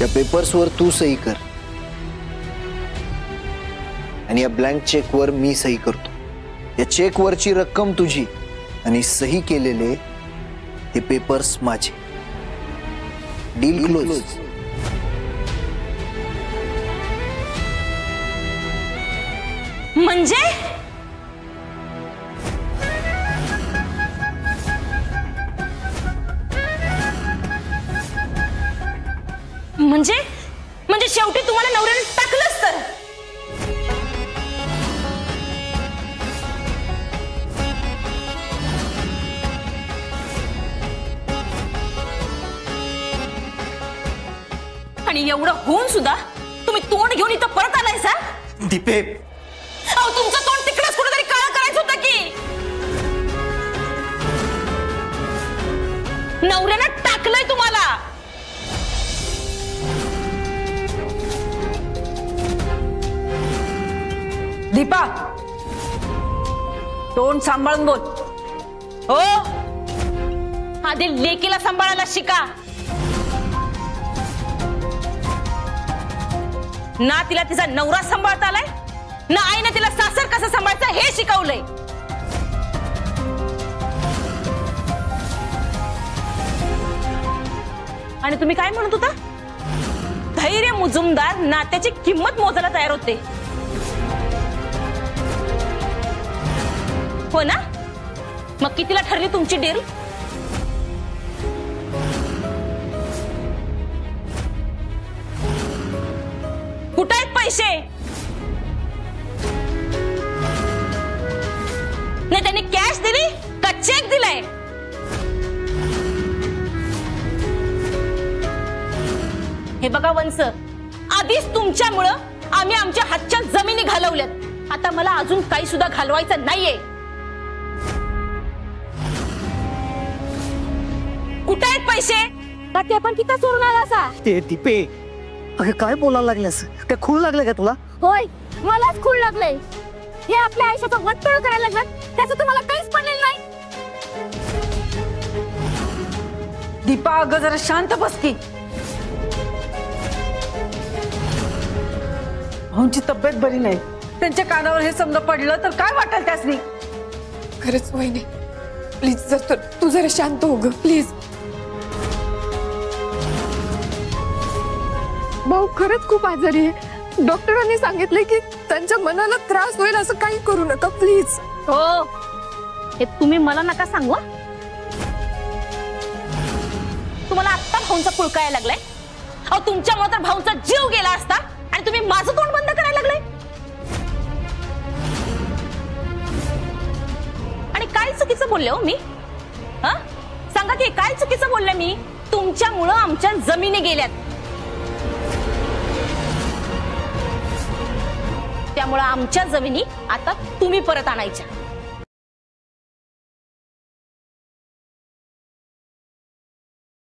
या पेपर्सवर तू सही कर आणि या ब्लँक चेकवर मी सही करतो। या चेकवरची रक्कम तुझी आणि सही केलेले हे पेपर्स माझे। Deal close. म्हणजे म्हणजे म्हणजे शेवटी तुम्हाला नवऱ्याने टाकलंच तर। आणि एवढं होऊन सुद्धा तुम्ही तोंड घेऊन इथं परत आलाय सा? दीपे, अहो तुमचं तोंड तिकडेच कुठेतरी काळं करायचं होतं की। नवऱ्यानं टाकलंय तुम्हाला। दीपा, तोंड सांभाळून बोल। हो, आधी लेकीला सांभाळायला शिका। ना तिला तिचा नवरा सांभाळता आलाय, ना आईने तिला सासर कसं सांभाळायचं हे शिकवलंय। आणि तुम्ही काय म्हणत होता? धैर्य मुजुमदार नात्याची किंमत मोजायला तयार होते, हो ना? मग कितीला ठरली तुमची डील? कुठे आहेत पैसे? नाही त्यांनी कॅश दिली का चेक दिलाय? हे बघा वंस, आधीच तुमच्यामुळं आम्ही आमच्या हातच्या जमिनी घालवल्यात। आता मला अजून काही सुद्धा घालवायचं नाहीये। कुठे आहेत पैसे? का ते पण किती सोडून आला असा? ते दीपे, अगं काय बोलायला लागल्यास? काय खूळ लागलं का तुला? होय, मलाच खूळ लागलंय। हे आपल्या आयुष्याचा वटपळ करायला लागलात, त्याचं तुम्हाला काहीच पडलेलं नाही। दीपा अगं जरा शांत बस की। भाऊंची तब्येत बरी नाही, त्यांच्या कानावर हे समजा पडलं तर काय वाटेल त्यासनी? खरंच वहिनी, प्लीज जर तू जरा शांत हो ग प्लीज। भाऊ खरंच खूप आजारी आहे। डॉक्टरांनी सांगितले की त्यांच्या मनाला त्रास होईल असं काही करू नका प्लीज। हो, हे तुम्ही मला नका सांगू। तुम्हाला आत्ता भाऊंचा पुळका यायला लागलाय। अहो तुमच्यामुळे तर भाऊंचा जीव गेला असता आणि तुम्ही माझं तोंड बंद करायला लागलाय। आणि काय चुकीचं बोलले हो मी? हा सांगा की काय चुकीचं बोलले मी? तुमच्यामुळे आमच्या जमिनी गेल्यात, त्यामुळे आमच्या जमिनी आता तुम्ही परत आणायच्या।